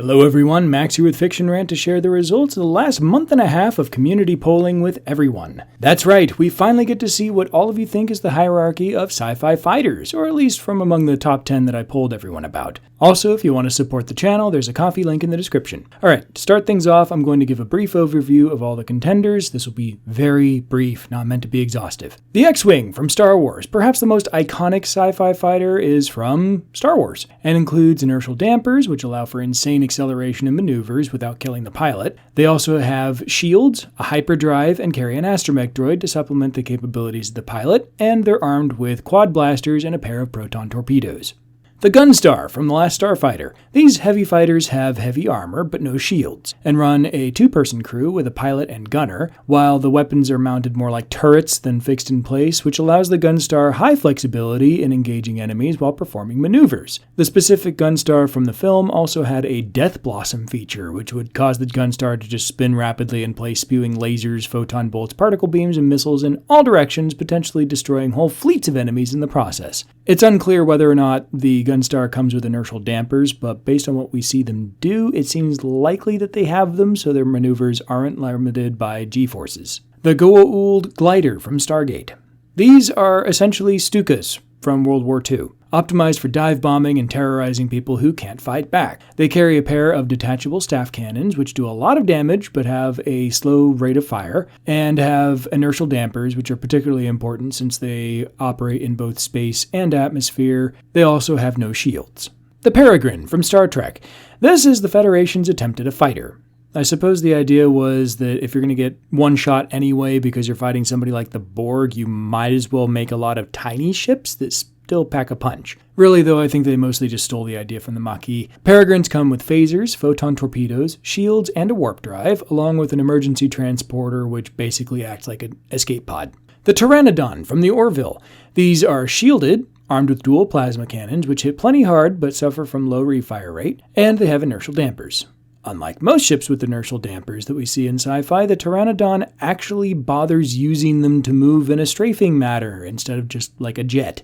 Hello everyone, Max here with Fiction Rant to share the results of the last month and a half of community polling with everyone. That's right, we finally get to see what all of you think is the hierarchy of sci-fi fighters, or at least from among the top 10 that I polled everyone about. Also, if you want to support the channel, there's a Ko-fi link in the description. Alright, to start things off, I'm going to give a brief overview of all the contenders. This will be very brief, not meant to be exhaustive. The X-Wing from Star Wars, perhaps the most iconic sci-fi fighter, is from Star Wars, and includes inertial dampers, which allow for insane acceleration and maneuvers without killing the pilot. They also have shields, a hyperdrive, and carry an astromech droid to supplement the capabilities of the pilot, and they're armed with quad blasters and a pair of proton torpedoes. The Gunstar from The Last Starfighter. These heavy fighters have heavy armor but no shields, and run a two-person crew with a pilot and gunner, while the weapons are mounted more like turrets than fixed in place, which allows the Gunstar high flexibility in engaging enemies while performing maneuvers. The specific Gunstar from the film also had a Death Blossom feature, which would cause the Gunstar to just spin rapidly in place, spewing lasers, photon bolts, particle beams, and missiles in all directions, potentially destroying whole fleets of enemies in the process. It's unclear whether or not the Gunstar comes with inertial dampers, but based on what we see them do, it seems likely that they have them, so their maneuvers aren't limited by G-forces. The Goa'uld glider from Stargate. These are essentially Stukas from World War II, optimized for dive bombing and terrorizing people who can't fight back. They carry a pair of detachable staff cannons, which do a lot of damage but have a slow rate of fire, and have inertial dampers, which are particularly important since they operate in both space and atmosphere. They also have no shields. The Peregrine from Star Trek. This is the Federation's attempt at a fighter. I suppose the idea was that if you're going to get one shot anyway because you're fighting somebody like the Borg, you might as well make a lot of tiny ships that still pack a punch. Really, though, I think they mostly just stole the idea from the Maquis. Peregrines come with phasers, photon torpedoes, shields, and a warp drive, along with an emergency transporter which basically acts like an escape pod. The Pteranodon from the Orville. These are shielded, armed with dual plasma cannons, which hit plenty hard but suffer from low refire rate, and they have inertial dampers. Unlike most ships with inertial dampers that we see in sci-fi, the Pteranodon actually bothers using them to move in a strafing manner instead of just like a jet.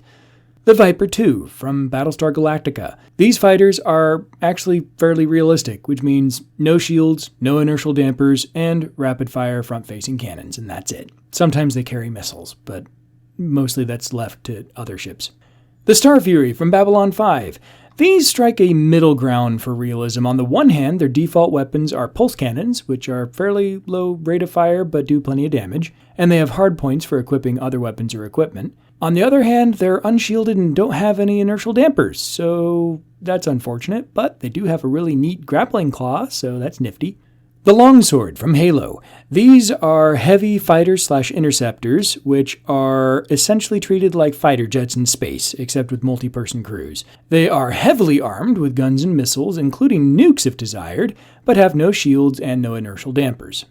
The Viper II from Battlestar Galactica. These fighters are actually fairly realistic, which means no shields, no inertial dampers, and rapid-fire front-facing cannons, and that's it. Sometimes they carry missiles, but mostly that's left to other ships. The Star Fury from Babylon 5. These strike a middle ground for realism. On the one hand, their default weapons are pulse cannons, which are fairly low rate of fire but do plenty of damage, and they have hard points for equipping other weapons or equipment. On the other hand, they're unshielded and don't have any inertial dampers, so that's unfortunate, but they do have a really neat grappling claw, so that's nifty. The Longsword from Halo. These are heavy fighters/interceptors, which are essentially treated like fighter jets in space, except with multi-person crews. They are heavily armed with guns and missiles, including nukes if desired, but have no shields and no inertial dampers.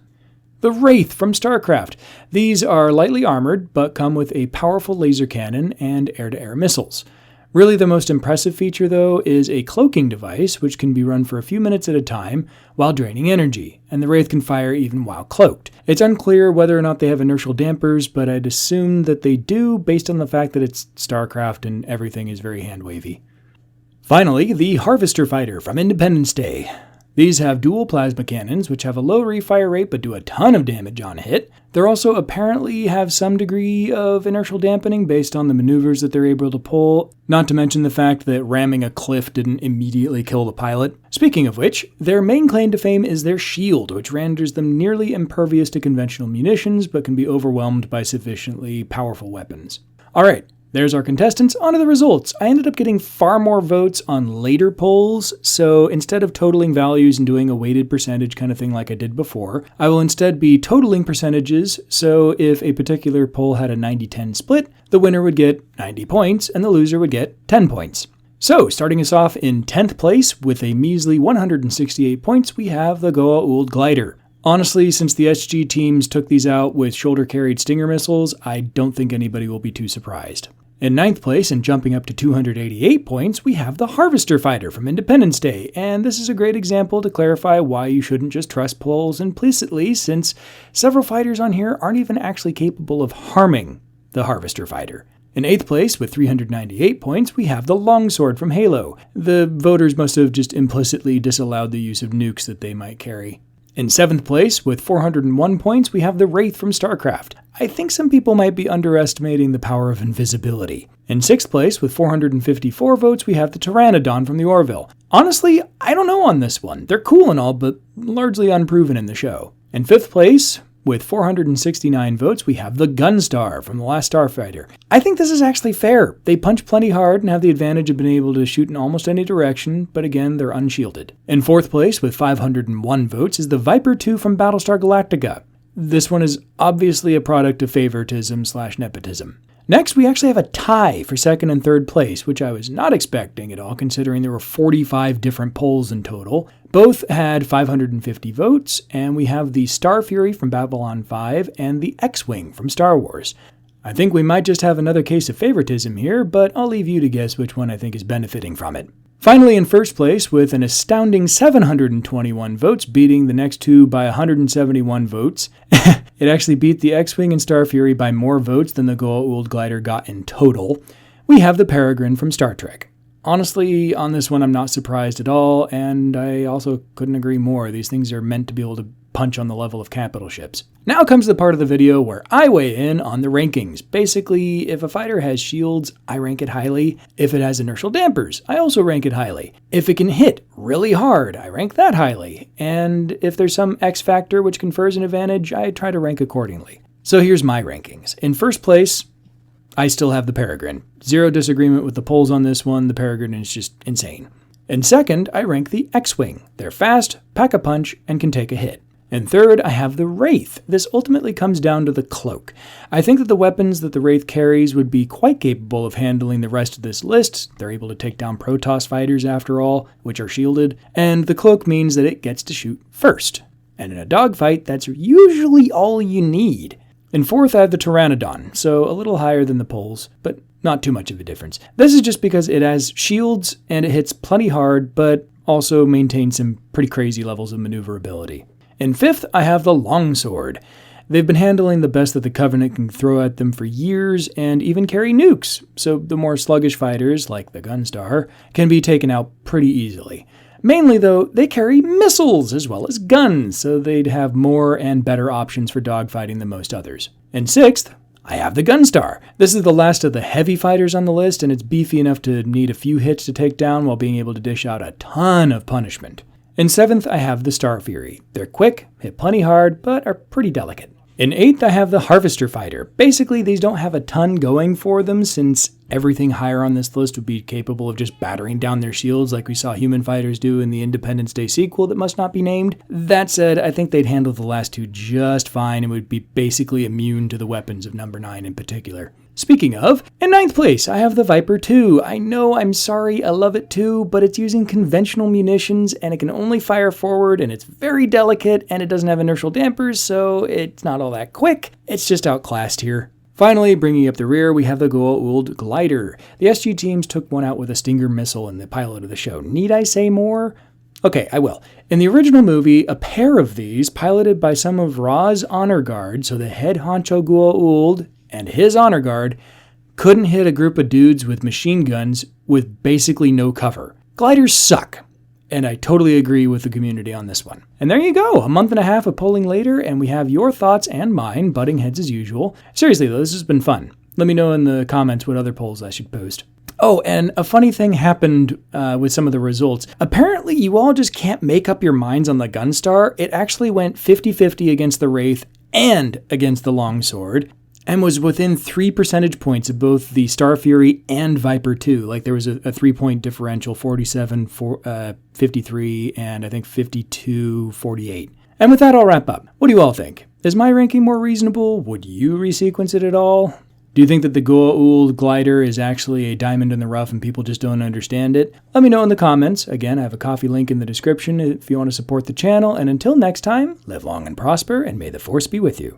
The Wraith from StarCraft. These are lightly armored, but come with a powerful laser cannon and air-to-air missiles. Really, the most impressive feature, though, is a cloaking device, which can be run for a few minutes at a time while draining energy, and the Wraith can fire even while cloaked. It's unclear whether or not they have inertial dampers, but I'd assume that they do based on the fact that it's StarCraft and everything is very hand-wavy. Finally, the Harvester Fighter from Independence Day. These have dual plasma cannons, which have a low refire rate but do a ton of damage on hit. They also apparently have some degree of inertial dampening based on the maneuvers that they're able to pull, not to mention the fact that ramming a cliff didn't immediately kill the pilot. Speaking of which, their main claim to fame is their shield, which renders them nearly impervious to conventional munitions but can be overwhelmed by sufficiently powerful weapons. Alright. There's our contestants. On to the results. I ended up getting far more votes on later polls, so instead of totaling values and doing a weighted percentage kind of thing like I did before, I will instead be totaling percentages, so if a particular poll had a 90-10 split, the winner would get 90 points and the loser would get 10 points. So, starting us off in 10th place with a measly 168 points, we have the Goa'uld glider. Honestly, since the SG teams took these out with shoulder-carried Stinger missiles, I don't think anybody will be too surprised. In 9th place, and jumping up to 288 points, we have the Harvester Fighter from Independence Day, and this is a great example to clarify why you shouldn't just trust polls implicitly, since several fighters on here aren't even actually capable of harming the Harvester Fighter. In 8th place, with 398 points, we have the longsword from Halo. The voters must have just implicitly disallowed the use of nukes that they might carry. In 7th place, with 401 points, we have the Wraith from StarCraft. I think some people might be underestimating the power of invisibility. In 6th place, with 454 votes, we have the Pteranodon from the Orville. Honestly, I don't know on this one. They're cool and all, but largely unproven in the show. In 5th place, with 469 votes, we have the Gunstar from The Last Starfighter. I think this is actually fair. They punch plenty hard and have the advantage of being able to shoot in almost any direction, but again, they're unshielded. In 4th place, with 501 votes, is the Viper 2 from Battlestar Galactica. This one is obviously a product of favoritism/nepotism. Next, we actually have a tie for 2nd and 3rd place, which I was not expecting at all, considering there were 45 different polls in total. Both had 550 votes, and we have the Star Fury from Babylon 5 and the X-Wing from Star Wars. I think we might just have another case of favoritism here, but I'll leave you to guess which one I think is benefiting from it. Finally, in 1st place, with an astounding 721 votes, beating the next two by 171 votes. It actually beat the X-Wing and Star Fury by more votes than the Goa'uld glider got in total. We have the Peregrine from Star Trek. Honestly, on this one, I'm not surprised at all, and I also couldn't agree more. These things are meant to be able to punch on the level of capital ships. Now comes the part of the video where I weigh in on the rankings. Basically, if a fighter has shields, I rank it highly. If it has inertial dampers, I also rank it highly. If it can hit really hard, I rank that highly. And if there's some X factor which confers an advantage, I try to rank accordingly. So here's my rankings. In 1st place, I still have the Peregrine. Zero disagreement with the polls on this one. The Peregrine is just insane. In 2nd, I rank the X-Wing. They're fast, pack a punch, and can take a hit. In 3rd, I have the Wraith. This ultimately comes down to the cloak. I think that the weapons that the Wraith carries would be quite capable of handling the rest of this list. They're able to take down Protoss fighters after all, which are shielded, and the cloak means that it gets to shoot first. And in a dogfight, that's usually all you need. In 4th, I have the Pteranodon, so a little higher than the polls, but not too much of a difference. This is just because it has shields and it hits plenty hard, but also maintains some pretty crazy levels of maneuverability. In 5th, I have the Longsword. They've been handling the best that the Covenant can throw at them for years and even carry nukes, so the more sluggish fighters, like the Gunstar, can be taken out pretty easily. Mainly, though, they carry missiles as well as guns, so they'd have more and better options for dogfighting than most others. In 6th, I have the Gunstar. This is the last of the heavy fighters on the list, and it's beefy enough to need a few hits to take down while being able to dish out a ton of punishment. In 7th, I have the Star Fury. They're quick, hit plenty hard, but are pretty delicate. In 8th, I have the Harvester Fighter. Basically, these don't have a ton going for them since everything higher on this list would be capable of just battering down their shields like we saw human fighters do in the Independence Day sequel that must not be named. That said, I think they'd handle the last two just fine and would be basically immune to the weapons of number 9 in particular. Speaking of, in 9th place, I have the Viper 2. I know, I'm sorry, I love it too, but it's using conventional munitions and it can only fire forward and it's very delicate and it doesn't have inertial dampers, so it's not all that quick. It's just outclassed here. Finally, bringing up the rear, we have the Goa'uld glider. The SG teams took one out with a Stinger missile in the pilot of the show. Need I say more? Okay, I will. In the original movie, a pair of these, piloted by some of Ra's honor guard, so the head honcho Goa'uld and his honor guard, couldn't hit a group of dudes with machine guns with basically no cover. Gliders suck. And I totally agree with the community on this one. And there you go, a month and a half of polling later, and we have your thoughts and mine butting heads as usual. Seriously though, this has been fun. Let me know in the comments what other polls I should post. Oh, and a funny thing happened with some of the results. Apparently, you all just can't make up your minds on the Gunstar. It actually went 50-50 against the Wraith and against the Longsword, and was within 3 percentage points of both the Star Fury and Viper 2. Like there was a 3-point differential, 47-53, and I think 52-48. And with that, I'll wrap up. What do you all think? Is my ranking more reasonable? Would you resequence it at all? Do you think that the Goa'uld glider is actually a diamond in the rough and people just don't understand it? Let me know in the comments. Again, I have a coffee link in the description if you want to support the channel. And until next time, live long and prosper, and may the Force be with you.